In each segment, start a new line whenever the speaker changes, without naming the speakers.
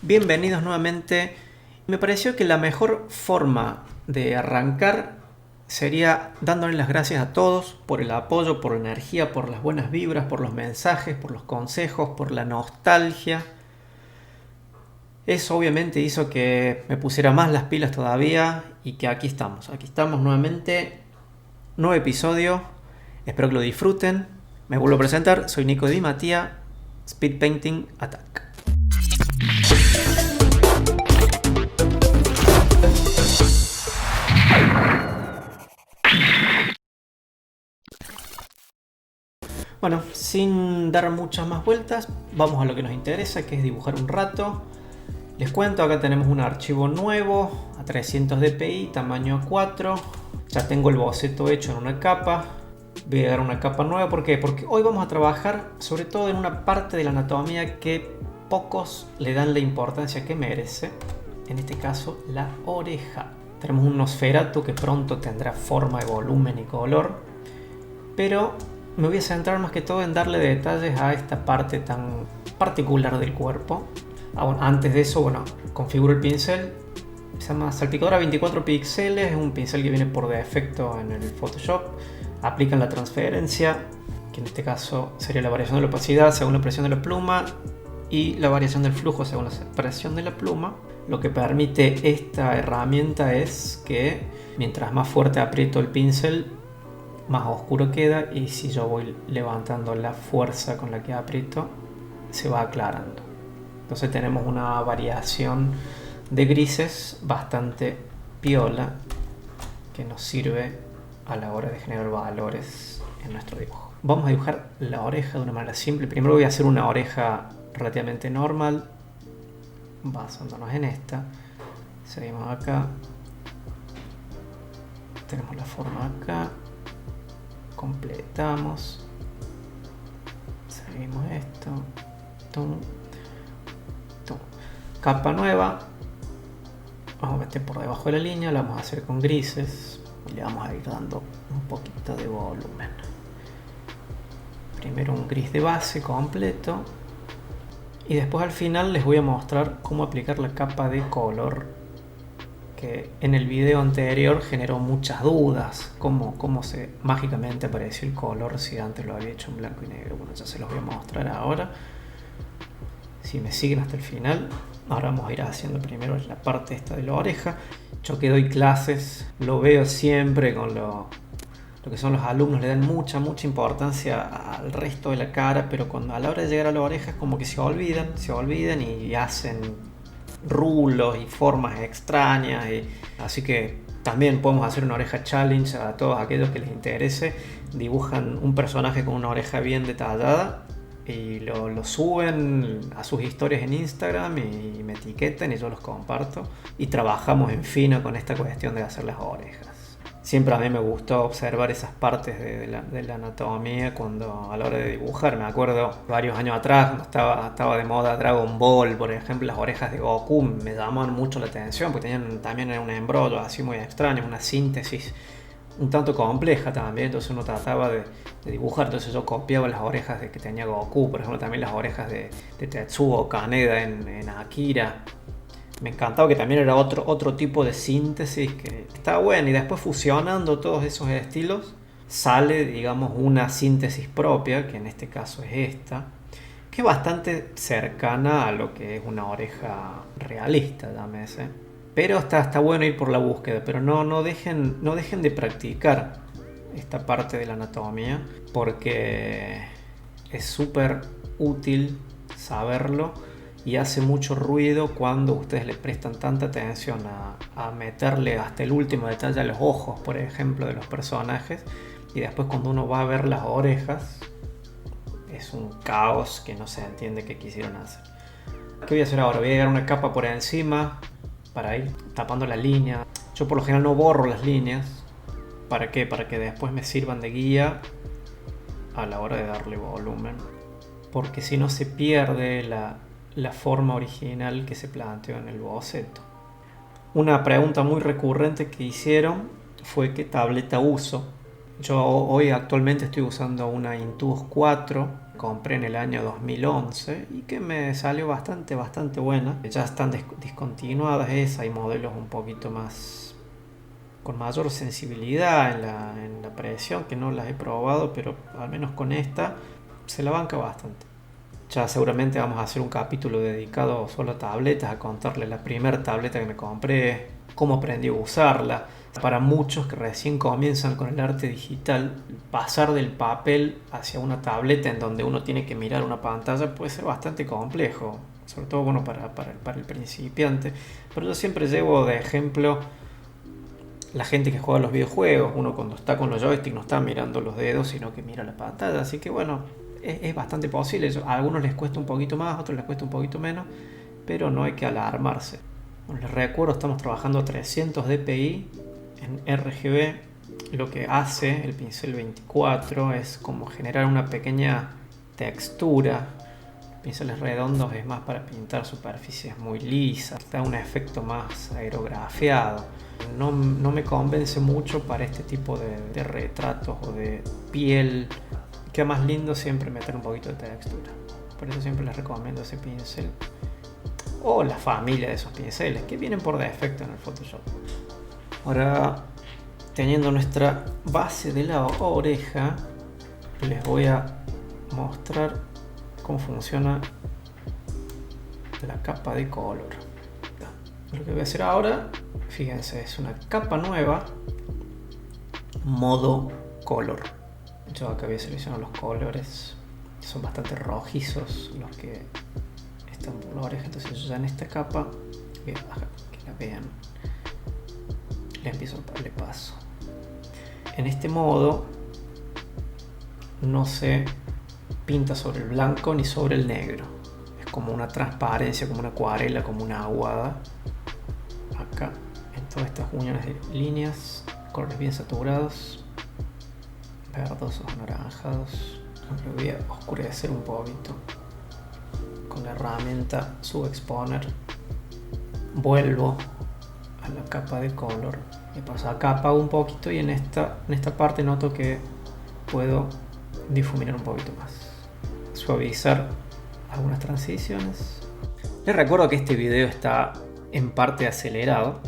Bienvenidos nuevamente. Me pareció que la mejor forma de arrancar sería dándole las gracias a todos por el apoyo, por la energía, por las buenas vibras, por los mensajes, por los consejos, por la nostalgia. Eso obviamente hizo que me pusiera más las pilas todavía y que aquí estamos. Aquí estamos nuevamente, nuevo episodio. Espero que lo disfruten. Me vuelvo a presentar, soy Nico Di Mattía, Speed Painting Attack. Bueno, sin dar muchas más vueltas, vamos a lo que nos interesa, que es dibujar un rato. Les cuento, acá tenemos un archivo nuevo a 300 dpi, tamaño A4. Ya tengo el boceto hecho en una capa. Voy a dar una capa nueva, ¿por qué? Porque hoy vamos a trabajar sobre todo en una parte de la anatomía que pocos le dan la importancia que merece. En este caso, la oreja. Tenemos un Nosferatu que pronto tendrá forma, de volumen y color, pero me voy a centrar más que todo en darle detalles a esta parte tan particular del cuerpo. Bueno, antes de eso, configuro el pincel. Se llama salpicadora 24 píxeles. Es un pincel que viene por defecto en el Photoshop. Aplican la transferencia, que en este caso sería la variación de la opacidad según la presión de la pluma y la variación del flujo según la presión de la pluma. Lo que permite esta herramienta es que mientras más fuerte aprieto el pincel, más oscuro queda, y si yo voy levantando la fuerza con la que aprieto, se va aclarando. Entonces tenemos una variación de grises bastante piola que nos sirve a la hora de generar valores en nuestro dibujo. Vamos a dibujar la oreja de una manera simple. Primero voy a hacer una oreja relativamente normal, basándonos en esta. Seguimos acá, tenemos la forma acá, completamos, seguimos esto, tum, tum. Capa nueva, vamos a meter por debajo de la línea, la vamos a hacer con grises y le vamos a ir dando un poquito de volumen. Primero un gris de base completo y después al final les voy a mostrar cómo aplicar la capa de color, que en el video anterior generó muchas dudas. Cómo se mágicamente apareció el color si antes lo había hecho en blanco y negro. Bueno, ya se los voy a mostrar ahora. Si me siguen hasta el final, ahora vamos a ir haciendo primero la parte esta de la oreja. Yo que doy clases, lo veo siempre con lo que son los alumnos, le dan mucha importancia al resto de la cara, pero cuando a la hora de llegar a la oreja es como que se olvidan y hacen rulos y formas extrañas, así que también podemos hacer una oreja challenge a todos aquellos que les interese. Dibujan un personaje con una oreja bien detallada y lo suben a sus historias en Instagram y me etiquetan y yo los comparto y trabajamos en fino con esta cuestión de hacer las orejas. Siempre a mí me gustó observar esas partes de la anatomía cuando a la hora de dibujar. Me acuerdo varios años atrás, cuando estaba de moda Dragon Ball, por ejemplo, las orejas de Goku me llamaban mucho la atención porque tenían también un embrollo así muy extraño, una síntesis un tanto compleja también. Entonces uno trataba de dibujar. Entonces yo copiaba las orejas que tenía Goku, por ejemplo, también las orejas de Tetsuo Kaneda en Akira. Me encantaba que también era otro tipo de síntesis que estaba bueno, y después fusionando todos esos estilos sale, digamos, una síntesis propia, que en este caso es esta, que es bastante cercana a lo que es una oreja realista, llámese. Pero está bueno ir por la búsqueda, pero no dejen de practicar esta parte de la anatomía, porque es súper útil saberlo y hace mucho ruido cuando ustedes le prestan tanta atención a meterle hasta el último detalle a los ojos, por ejemplo, de los personajes, y después cuando uno va a ver las orejas es un caos que no se entiende qué quisieron hacer. ¿Qué voy a hacer ahora? Voy a llegar una capa por encima para ir tapando la línea. Yo por lo general no borro las líneas. ¿Para qué? Para que después me sirvan de guía a la hora de darle volumen, porque si no se pierde la forma original que se planteó en el boceto. Una pregunta muy recurrente que hicieron fue qué tableta uso. Yo hoy actualmente estoy usando una Intuos 4 compré en el año 2011 y que me salió bastante buena. Ya están discontinuadas esas, hay modelos un poquito más con mayor sensibilidad en la presión, que no las he probado, pero al menos con esta se la banca bastante. Ya seguramente vamos a hacer un capítulo dedicado solo a tabletas, a contarles la primera tableta que me compré, cómo aprendí a usarla. Para muchos que recién comienzan con el arte digital, pasar del papel hacia una tableta en donde uno tiene que mirar una pantalla puede ser bastante complejo, sobre todo bueno, para el principiante. Pero yo siempre llevo de ejemplo la gente que juega los videojuegos. Uno cuando está con los joysticks no está mirando los dedos, sino que mira la pantalla. Así que bueno, es bastante posible. A algunos les cuesta un poquito más, a otros les cuesta un poquito menos, pero no hay que alarmarse. Bueno, les recuerdo, estamos trabajando a 300 dpi en RGB. Lo que hace el pincel 24 es como generar una pequeña textura. Pinceles redondos es más para pintar superficies muy lisas, da un efecto más aerografiado. No me convence mucho para este tipo de retratos o de piel. Queda más lindo siempre meter un poquito de textura. Por eso siempre les recomiendo ese pincel o la familia de esos pinceles que vienen por defecto en el Photoshop. Ahora, teniendo nuestra base de la oreja, les voy a mostrar cómo funciona la capa de color. Lo que voy a hacer ahora, fíjense, es una capa nueva, modo color. Yo acá voy a seleccionar los colores, son bastante rojizos los que están por la oreja. Entonces yo ya en esta capa, que la vean, le paso. En este modo no se pinta sobre el blanco ni sobre el negro. Es como una transparencia, como una acuarela, como una aguada. Acá, en todas estas uniones de líneas, colores bien saturados, verdosos, anaranjados. Lo voy a oscurecer un poquito con la herramienta Subexponer. Vuelvo a la capa de color, le paso acá, apago un poquito y en esta parte noto que puedo difuminar un poquito más, suavizar algunas transiciones. Les recuerdo que este video está en parte acelerado.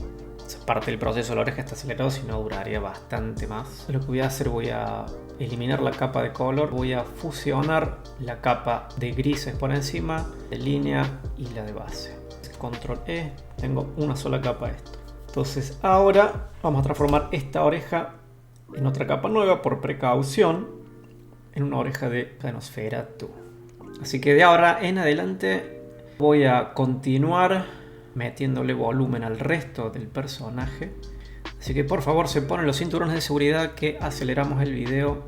Esa parte del proceso de la oreja está acelerado, si no duraría bastante más. Lo que voy a hacer, voy a eliminar la capa de color, voy a fusionar la capa de grises por encima, de línea y la de base. Control E, tengo una sola capa de esto. Entonces ahora vamos a transformar esta oreja en otra capa nueva por precaución, en una oreja de Nosferatu. Así que de ahora en adelante voy a continuar metiéndole volumen al resto del personaje. Así que por favor se ponen los cinturones de seguridad que aceleramos el video.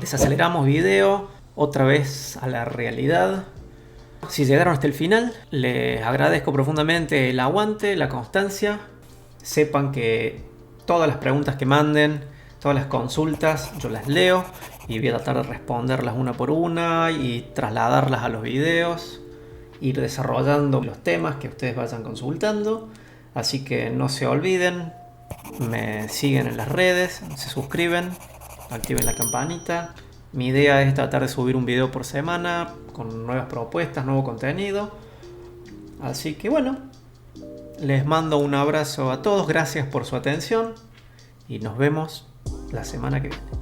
Desaceleramos video, otra vez a la realidad. Si llegaron hasta el final, les agradezco profundamente el aguante, la constancia. Sepan que todas las preguntas que manden, todas las consultas, yo las leo y voy a tratar de responderlas una por una y trasladarlas a los videos, ir desarrollando los temas que ustedes vayan consultando. Así que no se olviden, me siguen en las redes, se suscriben, activen la campanita. Mi idea es tratar de subir un video por semana con nuevas propuestas, nuevo contenido. Así que bueno, les mando un abrazo a todos, gracias por su atención y nos vemos la semana que viene.